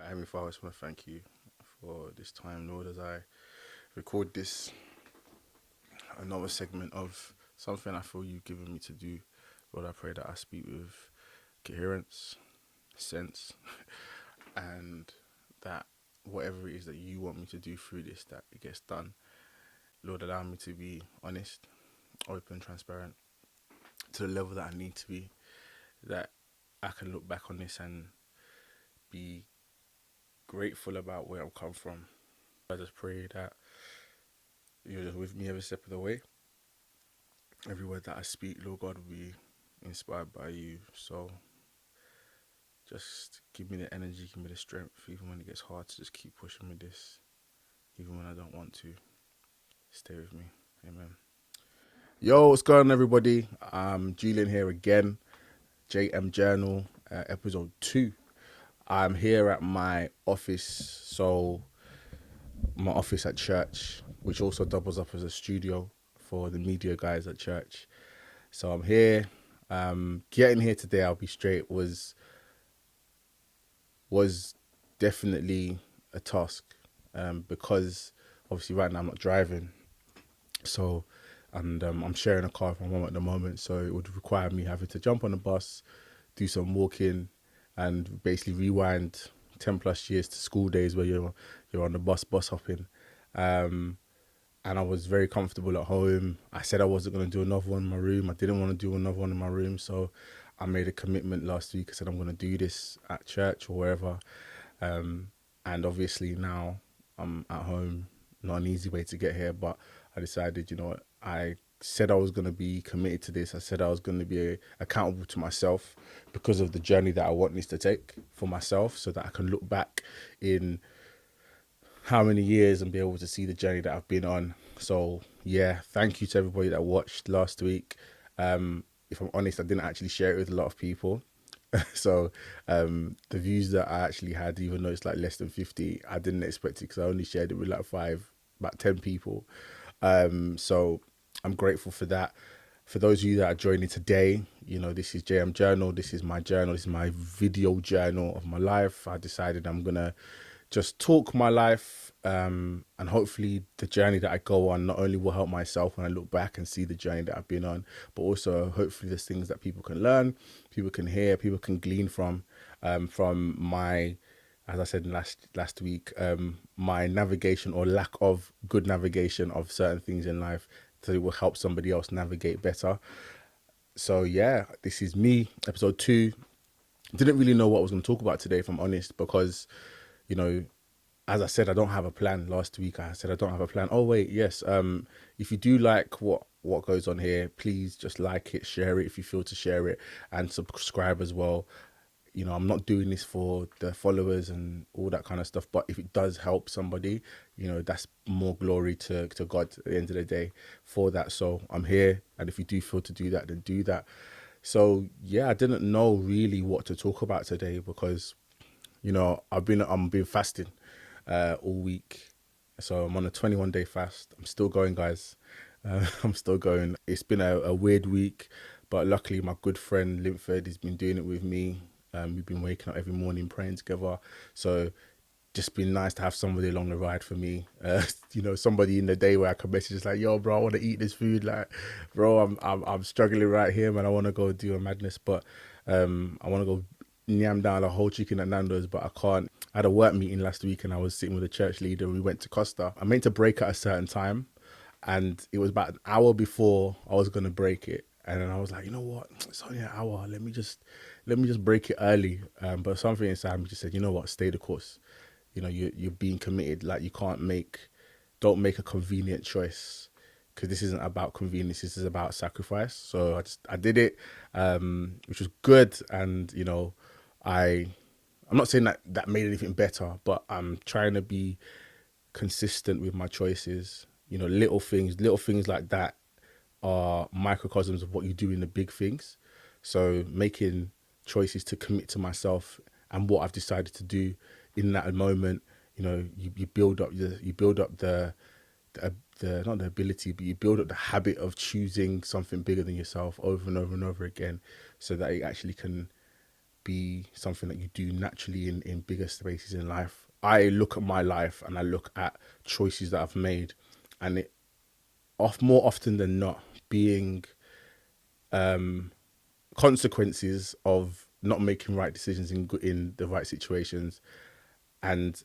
Heavenly Father, I just want to thank you for this time, Lord, as I record this another segment of something I feel you've given me to do. Lord, I pray that I speak with coherence, sense, and that whatever it is that you want me to do through this, that it gets done. Lord, allow me to be honest, open, transparent, to the level that I need to be, that I can look back on this and be grateful about where I've come from. I just pray that you're just with me every step of the way. Every word that I speak, Lord God, will be inspired by you. So just give me the energy, give me the strength, even when it gets hard, to just keep pushing with this, even when I don't want to. Stay with me. Amen. Yo, what's going on, everybody? Julian here again. JM Journal, episode 2. I'm here at my office, so my office at church, which also doubles up as a studio for the media guys at church. So I'm here. Getting here today, I'll be straight, was definitely a task, because obviously right now I'm not driving. So, and I'm sharing a car with my mum at the moment, so it would require me having to jump on the bus, do some walking, and basically rewind 10 plus years to school days where you're on the bus hopping. And I was very comfortable at home. I said I wasn't going to do another one in my room. I didn't want to do another one in my room, so I made a commitment last week. I said I'm going to do this at church or wherever. And obviously now I'm at home. Not an easy way to get here, but I decided, you know what, I said I was going to be committed to this. I said I was going to be accountable to myself because of the journey that I want this to take for myself, so that I can look back in how many years and be able to see the journey that I've been on. So yeah, thank you to everybody that watched last week. If I'm honest, I didn't actually share it with a lot of people. So the views that I actually had, even though it's like less than 50, I didn't expect it because I only shared it with like about 10 people. So I'm grateful for that. For those of you that are joining today, you know, this is JM Journal. This is my journal. This is my video journal of my life. I decided I'm going to just talk my life, and hopefully the journey that I go on not only will help myself when I look back and see the journey that I've been on, but also hopefully there's things that people can learn, people can hear, people can glean from my, as I said last week, my navigation or lack of good navigation of certain things in life, so it will help somebody else navigate better. So yeah, this is me, episode 2. Didn't really know what I was going to talk about today, if I'm honest, because, you know, as I said, I don't have a plan. Last week I said I don't have a plan. Oh wait, yes. If you do like what goes on here, please just like it, share it if you feel to share it, and subscribe as well. You know, I'm not doing this for the followers and all that kind of stuff, but if it does help somebody, you know, that's more glory to God at the end of the day for that. So I'm here, and if you do feel to do that, then do that. So yeah, I didn't know really what to talk about today because, you know, I'm been fasting all week. So I'm on a 21-day fast. I'm still going, guys. I'm still going. It's been a weird week, but luckily my good friend Linford has been doing it with me. We've been waking up every morning praying together. So just been nice to have somebody along the ride for me. You know, somebody in the day where I can message just like, yo, bro, I want to eat this food. Like, bro, I'm struggling right here, man. I want to go do a madness, but I want to go yam down a whole chicken at Nando's, but I can't. I had a work meeting last week and I was sitting with a church leader and we went to Costa. I meant to break at a certain time and it was about an hour before I was going to break it. And then I was like, you know what? It's only an hour. Let me just break it early. But something inside me just said, you know what? Stay the course. You know, you're being committed. Like don't make a convenient choice, because this isn't about convenience. This is about sacrifice. So I did it, which was good. And, you know, I'm not saying that made anything better, but I'm trying to be consistent with my choices. You know, little things like that are microcosms of what you do in the big things. So making choices to commit to myself and what I've decided to do in that moment, you know, you build up the not the ability, but you build up the habit of choosing something bigger than yourself over and over and over again, so that it actually can be something that you do naturally in bigger spaces in life. I look at my life and I look at choices that I've made, and it more often than not being consequences of not making right decisions in the right situations. And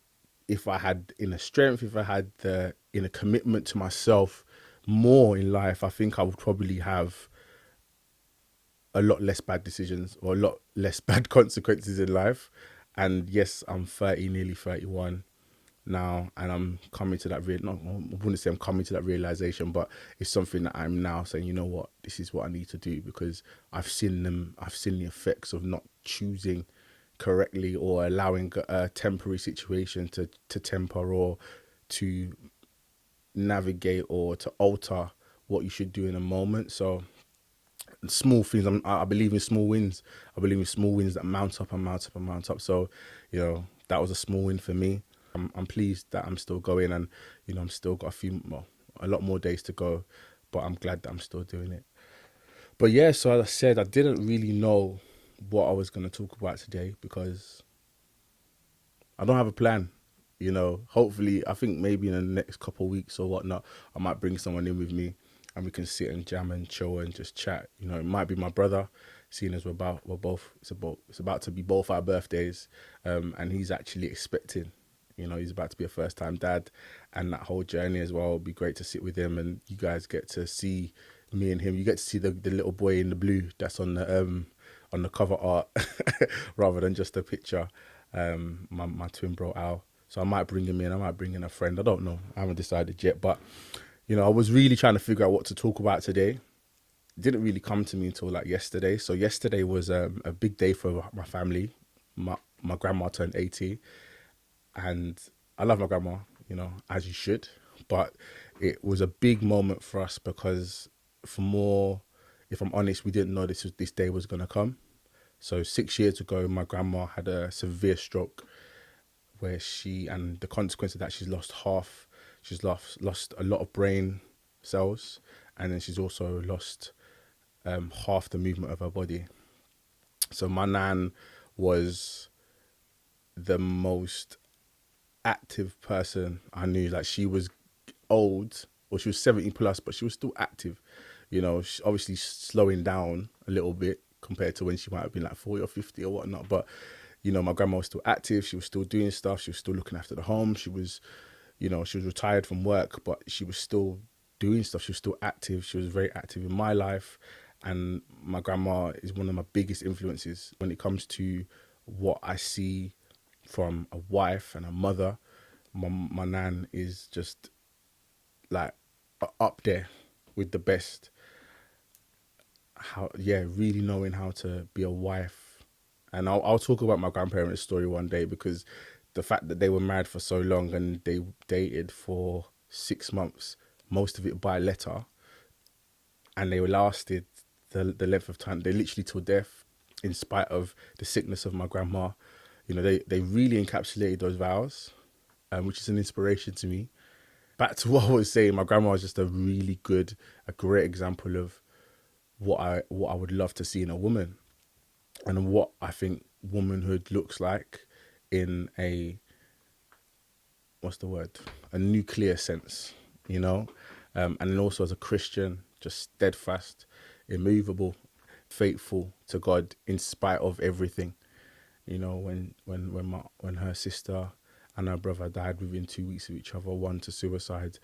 if I had inner strength, if I had the inner commitment to myself more in life, I think I would probably have a lot less bad decisions or a lot less bad consequences in life. And yes, I'm 30, nearly 31 now, and I'm coming to that I wouldn't say I'm coming to that realization, but it's something that I'm now saying, you know what, this is what I need to do, because I've seen the effects of not choosing correctly or allowing a temporary situation to temper or to navigate or to alter what you should do in a moment. So small things. I believe in small wins. I believe in small wins that mount up and mount up and mount up. So, that was a small win for me. I'm pleased that I'm still going, and I'm still got a lot more days to go, but I'm glad that I'm still doing it. But yeah, so as I said, I didn't really know what I was going to talk about today because I don't have a plan. Hopefully, I think maybe in the next couple of weeks or whatnot, I might bring someone in with me and we can sit and jam and chill and just chat. It might be my brother, seeing as it's about to be both our birthdays, and he's actually expecting. He's about to be a first time dad, and that whole journey as well. It'll be great to sit with him, and you guys get to see me and him. You get to see the little boy in the blue that's on the cover art, rather than just a picture. My twin bro Al. So I might bring him in. I might bring in a friend. I don't know. I haven't decided yet. But I was really trying to figure out what to talk about today. It didn't really come to me until like yesterday. So yesterday was a big day for my family. My grandma turned 80, and I love my grandma. As you should. But it was a big moment for us because, if I'm honest, we didn't know this day was gonna come. So 6 years ago, my grandma had a severe stroke where and the consequence of that, she's lost a lot of brain cells, and then she's also lost half the movement of her body. So my nan was the most active person I knew. Like, she was old, or she was 70 plus, but she was still active. Obviously slowing down a little bit compared to when she might have been like 40 or 50 or whatnot. But, my grandma was still active. She was still doing stuff. She was still looking after the home. She was retired from work, but she was still doing stuff. She was still active. She was very active in my life. And my grandma is one of my biggest influences when it comes to what I see from a wife and a mother. My nan is just like up there with the best. Really knowing how to be a wife. And I'll talk about my grandparents' story one day, because the fact that they were married for so long and they dated for 6 months, most of it by letter, and they lasted the length of time, they literally till death, in spite of the sickness of my grandma. They really encapsulated those vows, which is an inspiration to me. Back to what I was saying, my grandma was just a great example of what I would love to see in a woman, and what I think womanhood looks like in a nuclear sense, and then also as a Christian, just steadfast, immovable, faithful to God in spite of everything. When her sister and her brother died within 2 weeks of each other, one to suicide,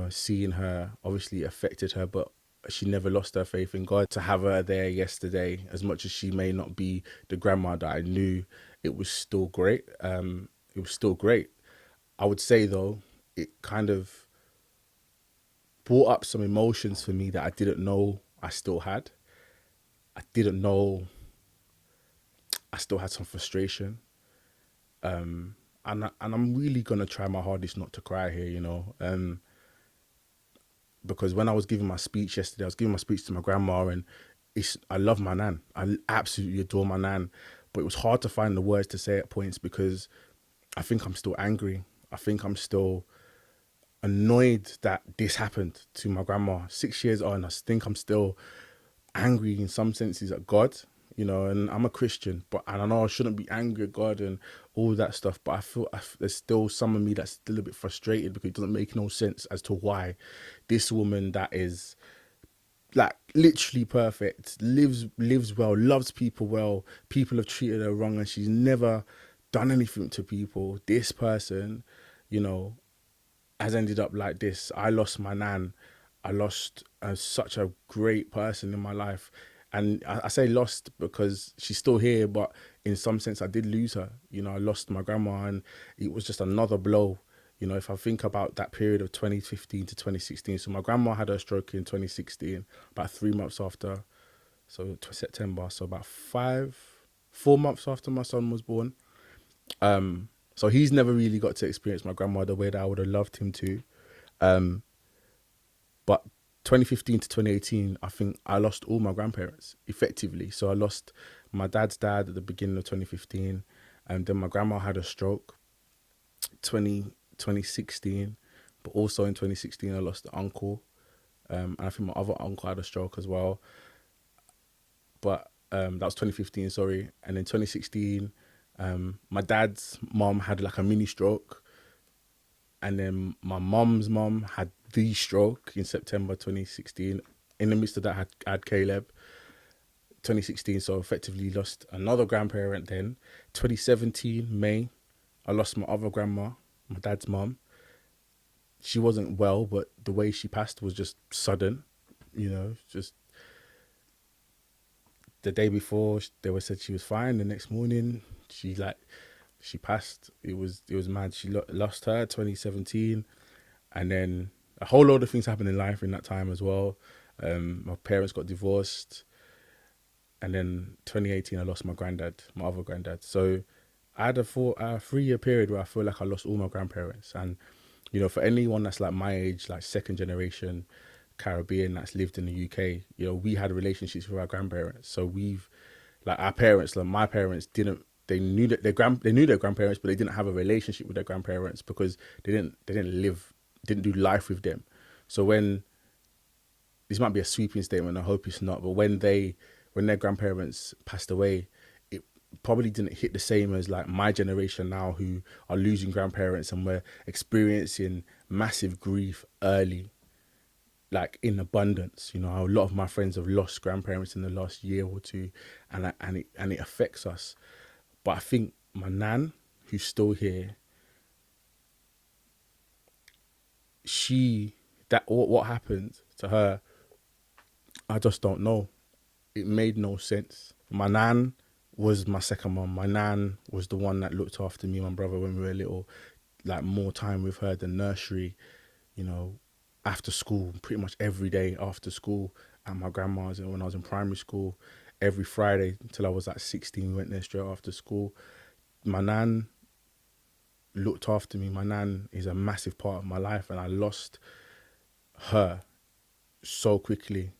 seeing her obviously affected her, but she never lost her faith in God. To have her there yesterday, as much as she may not be the grandma that I knew, it was still great. It was still great. I would say, though, it kind of brought up some emotions for me that I didn't know I still had. I didn't know I still had some frustration. And I'm really going to try my hardest not to cry here, because when I was giving my speech yesterday, I was giving my speech to my grandma, and I love my nan. I absolutely adore my nan, but it was hard to find the words to say at points, because I think I'm still angry. I think I'm still annoyed that this happened to my grandma 6 years on. I think I'm still angry in some senses at God, you know, and I'm a Christian, but and I know I shouldn't be angry at God and all that stuff, but there's still some of me that's still a bit frustrated because it doesn't make no sense as to why this woman that is like literally perfect, lives well, loves people well, people have treated her wrong, and she's never done anything to people. This person, you know, has ended up like this. I lost my nan. I lost such a great person in my life. And I say lost because she's still here, but in some sense, I did lose her. You know, I lost my grandma, and it was just another blow. You know, if I think about that period of 2015 to 2016, so my grandma had her stroke in 2016, about 3 months after, so September, so about 4 months after my son was born. So he's never really got to experience my grandma the way that I would have loved him to. Um, but 2015 to 2018, I think I lost all my grandparents effectively. So I lost my dad's dad at the beginning of 2015, and then my grandma had a stroke 2016, but also in 2016 I lost the uncle, and I think my other uncle had a stroke as well. But that was 2015, sorry. And in 2016, my dad's mom had like a mini stroke, and then my mom's mom had the stroke in September 2016. In the midst of that, I had Caleb 2016, so effectively lost another grandparent. Then 2017 May, I lost my other grandma, my dad's mom. She wasn't well, but the way she passed was just sudden. You know, just the day before they were said she was fine. The next morning, she passed. It was mad. She lost her 2017, and then a whole load of things happened in life in that time as well. My parents got divorced, and then 2018 I lost my granddad, my other granddad. So I had a 3-year period where I feel like I lost all my grandparents. And you know, for anyone that's like my age, like second generation Caribbean that's lived in the UK, you know, we had relationships with our grandparents. So like our parents, like my parents didn't. They knew that they knew their grandparents, but they didn't have a relationship with their grandparents because didn't do life with them. So when this might be a sweeping statement, I hope it's not, but when their grandparents passed away, it probably didn't hit the same as like my generation now, who are losing grandparents and we're experiencing massive grief early, like in abundance. You know, a lot of my friends have lost grandparents in the last year or two, and it affects us. But I think my nan, who's still here, what happened to her, I just don't know. It made no sense. My nan was my second mom. My nan was the one that looked after me and my brother when we were little, like more time with her than nursery, you know, after school, pretty much every day after school at my grandma's. And when I was in primary school, every Friday until I was like 16, we went there straight after school. My nan looked after me. My nan is a massive part of my life, and I lost her so quickly.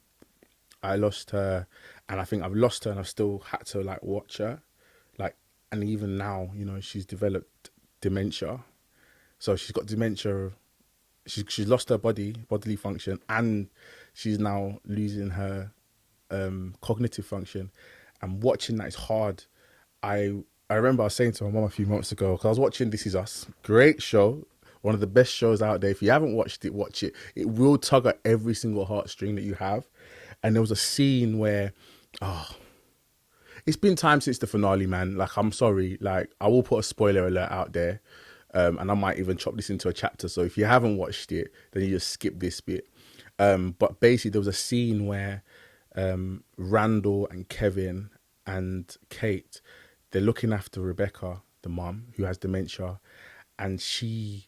I lost her, and I think I've lost her, and I've still had to like watch her, like, and even now, you know, she's developed dementia. So she's got dementia. She's lost her bodily function, and she's now losing her cognitive function. And watching that is hard. I remember I was saying to my mum a few months ago, because I was watching This Is Us, great show, one of the best shows out there. If you haven't watched it, watch it. It will tug at every single heartstring that you have. And there was a scene where, oh, it's been time since the finale, man. Like, I'm sorry. Like, I will put a spoiler alert out there. And I might even chop this into a chapter. So if you haven't watched it, then you just skip this bit. But basically, there was a scene where Randall and Kevin and Kate, they're looking after Rebecca, the mum, who has dementia. And she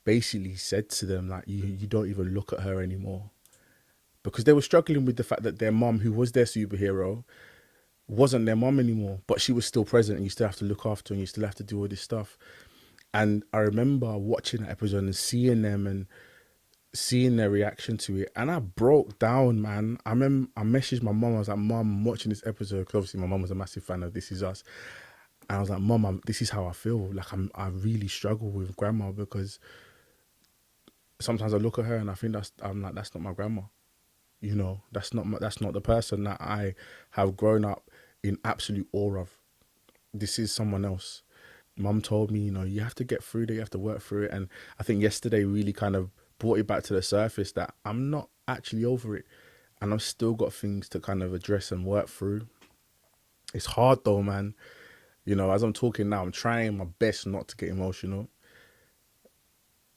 basically said to them, like, you don't even look at her anymore. Because they were struggling with the fact that their mum, who was their superhero, wasn't their mum anymore, but she was still present, and you still have to look after her, and you still have to do all this stuff. And I remember watching that episode and seeing them and seeing their reaction to it, and I broke down, man. I messaged my mum. I was like, "Mum, I'm watching this episode," because obviously my mum was a massive fan of This Is Us. And I was like, "Mum, this is how I feel. Like, I really struggle with grandma, because sometimes I look at her and I think I'm like, that's not my grandma. You know, that's not the person that I have grown up in absolute awe of. This is someone else. Mum told me, you have to get through it, you have to work through it. And I think yesterday really kind of brought it back to the surface that I'm not actually over it. And I've still got things to kind of address and work through. It's hard though, man. As I'm talking now, I'm trying my best not to get emotional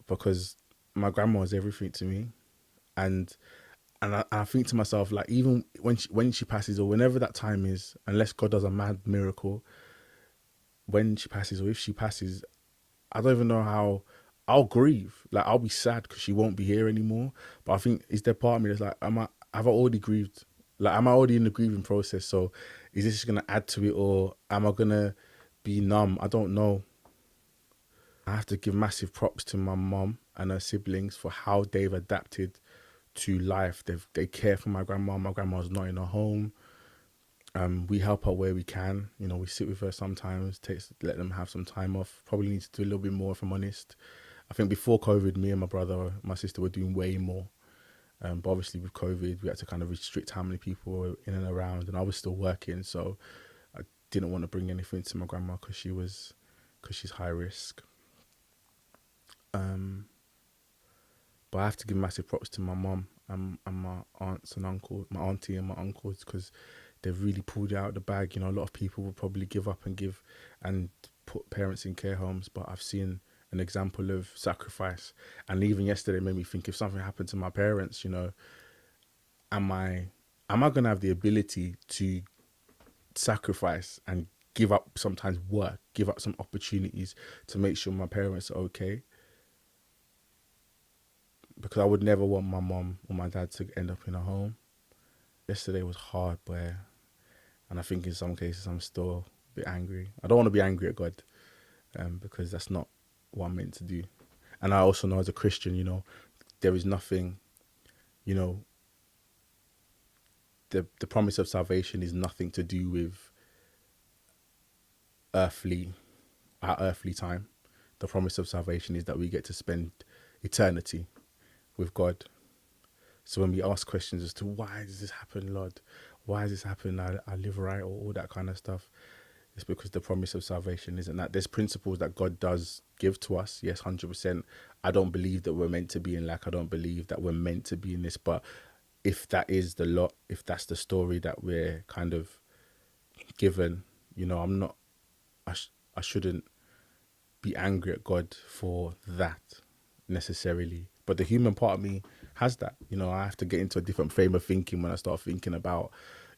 because my grandma is everything to me. And I think to myself, like, even when she passes or whenever that time is, unless God does a mad miracle, when she passes or if she passes, I don't even know how I'll grieve. Like, I'll be sad because she won't be here anymore. But I think, is there part of me that's like, have I already grieved? Like, am I already in the grieving process? So is this going to add to it, or am I going to be numb? I don't know. I have to give massive props to my mum and her siblings for how they've adapted to life. They care for my grandma. My grandma's not in her home. We help her where we can. We sit with her sometimes, let them have some time off. Probably need to do a little bit more, if I'm honest. I think before COVID, me and my brother, my sister were doing way more. But obviously with COVID, we had to kind of restrict how many people were in and around, and I was still working, so I didn't want to bring anything to my grandma because she's high risk. But I have to give massive props to my mum and my aunts and uncles, my auntie and my uncles, because they've really pulled it out of the bag. A lot of people will probably give up and put parents in care homes, but I've seen an example of sacrifice. And even yesterday made me think, if something happened to my parents, am I going to have the ability to sacrifice and give up sometimes work, give up some opportunities to make sure my parents are okay? Because I would never want my mom or my dad to end up in a home. Yesterday was hard, but and I think in some cases I'm still a bit angry. I don't want to be angry at God, because that's not what I'm meant to do. And I also know, as a Christian, there is nothing, you know, the promise of salvation is nothing to do with our earthly time. The promise of salvation is that we get to spend eternity with God. So when we ask questions as to why does this happen, Lord, why does this happen? I live right, or all that kind of stuff. It's because the promise of salvation isn't that. There's principles that God does give to us. Yes, 100%. I don't believe that we're meant to be in lack. I don't believe that we're meant to be in this. But if that is the lot, if that's the story that we're kind of given, I'm not, I shouldn't be angry at God for that necessarily. But the human part of me has that. I have to get into a different frame of thinking when I start thinking about,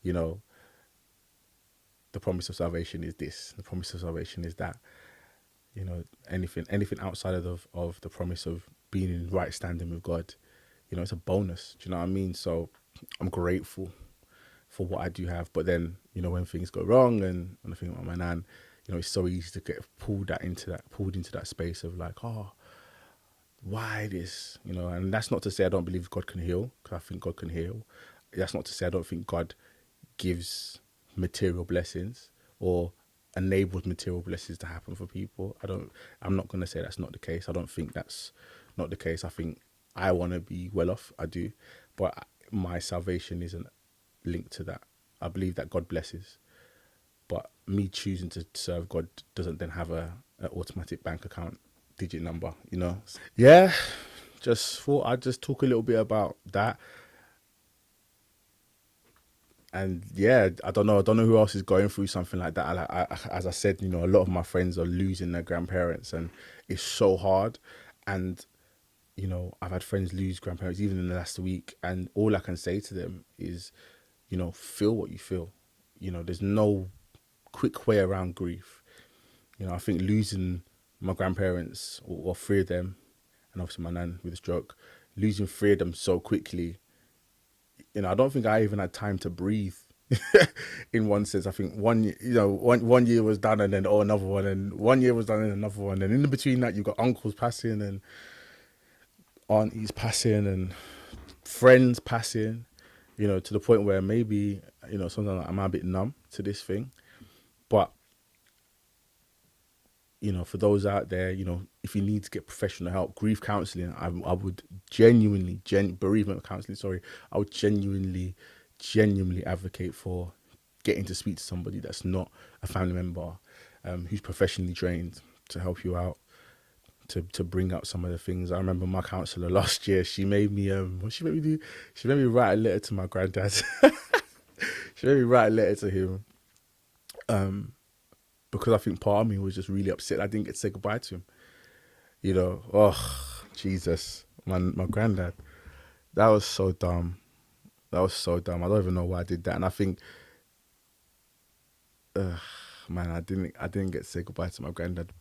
you know, the promise of salvation is this, the promise of salvation is that. Anything outside of the promise of being in right standing with God, it's a bonus. Do you know what I mean? So I'm grateful for what I do have. But then, when things go wrong, and I think about my nan, it's so easy to get pulled into that space of like, oh, why this? And that's not to say I don't believe God can heal, because I think God can heal. That's not to say I don't think God gives material blessings or enables material blessings to happen for people. I'm not going to say that's not the case. I don't think that's not the case. I think I want to be well off. I do. But my salvation isn't linked to that. I believe that God blesses. But me choosing to serve God doesn't then have an automatic bank account digit number, Yeah, just thought I'd just talk a little bit about that. And yeah, I don't know who else is going through something like that. As I said, a lot of my friends are losing their grandparents, and it's so hard. And I've had friends lose grandparents even in the last week, and all I can say to them is, feel what you feel. There's no quick way around grief. I think losing my grandparents, or three of them, and obviously my nan with a stroke, losing three of them so quickly, I don't think I even had time to breathe. In one sense, I think one year was done, and then another one, and 1 year was done, and another one, and in between that you've got uncles passing and aunties passing and friends passing, to the point where maybe sometimes I'm a bit numb to this thing. But for those out there, if you need to get professional help, grief counselling, I would bereavement counselling, sorry, I would genuinely advocate for getting to speak to somebody that's not a family member, who's professionally trained to help you out, to bring up some of the things. I remember my counsellor last year, she made me what she made me do? She made me write a letter to my granddad. She made me write a letter to him, because I think part of me was just really upset I didn't get to say goodbye to him. You know, oh Jesus, my granddad. That was so dumb. That was so dumb. I don't even know why I did that. And I think, man, I didn't get to say goodbye to my granddad.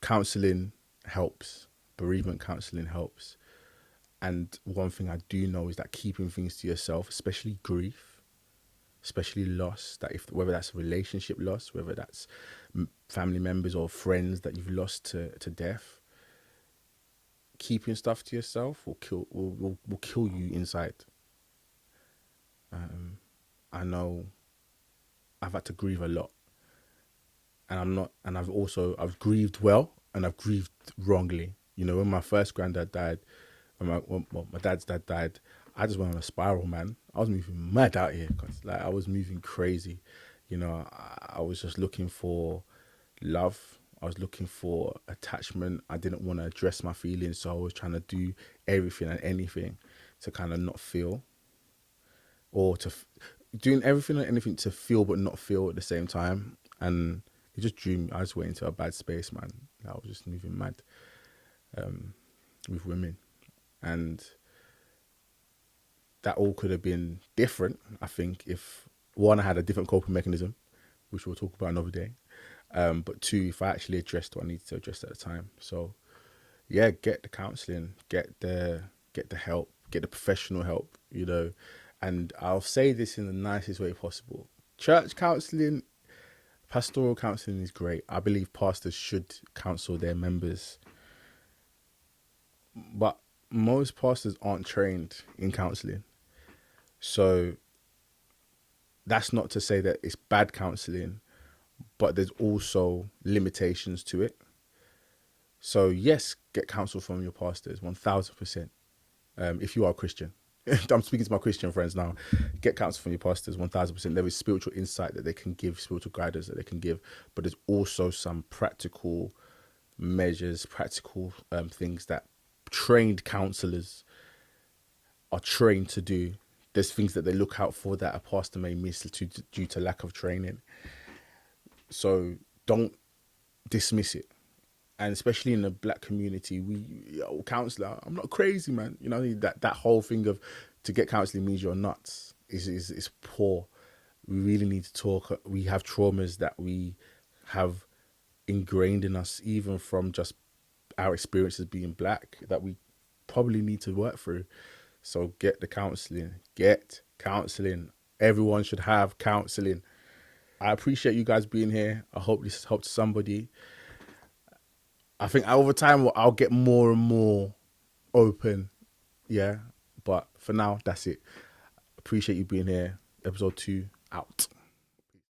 Counselling helps. Bereavement counselling helps. And one thing I do know is that keeping things to yourself, especially grief, especially loss, that whether that's a relationship loss, whether that's family members or friends that you've lost to death, keeping stuff to yourself will kill you inside. I know I've had to grieve a lot, and I've grieved well and I've grieved wrongly. You know, when my first granddad died, when my dad's dad died, I just went on a spiral, man. I was moving mad out here, cause like I was moving crazy. You know, I was just looking for love. I was looking for attachment. I didn't want to address my feelings, so I was trying to do everything and anything to kind of not feel, or doing everything and anything to feel but not feel at the same time. And it just drew me. I just went into a bad space, man. I was just moving mad with women, and that all could have been different, I think, if one, I had a different coping mechanism, which we'll talk about another day. But two, if I actually addressed what I needed to address at the time. So yeah, get the counselling, get the help, get the professional help, you know. And I'll say this in the nicest way possible. Church counselling, pastoral counselling is great. I believe pastors should counsel their members. But most pastors aren't trained in counselling. So that's not to say that it's bad counselling, but there's also limitations to it. So yes, get counsel from your pastors, 1000%. If you are a Christian, I'm speaking to my Christian friends now. Get counsel from your pastors, 1000%. There is spiritual insight that they can give, spiritual guidance that they can give, but there's also some practical measures, practical things that trained counsellors are trained to do. There's things that they look out for that a pastor may miss due to lack of training. So don't dismiss it. And especially in the black community, counsellor, I'm not crazy, man. You know, that whole thing of to get counselling means you're nuts is poor. We really need to talk. We have traumas that we have ingrained in us, even from just our experiences being black, that we probably need to work through. So get the counselling. Get counselling. Everyone should have counselling. I appreciate you guys being here. I hope this helped somebody. I think over time I'll get more and more open. Yeah. But for now, that's it. Appreciate you being here. Episode 2 out.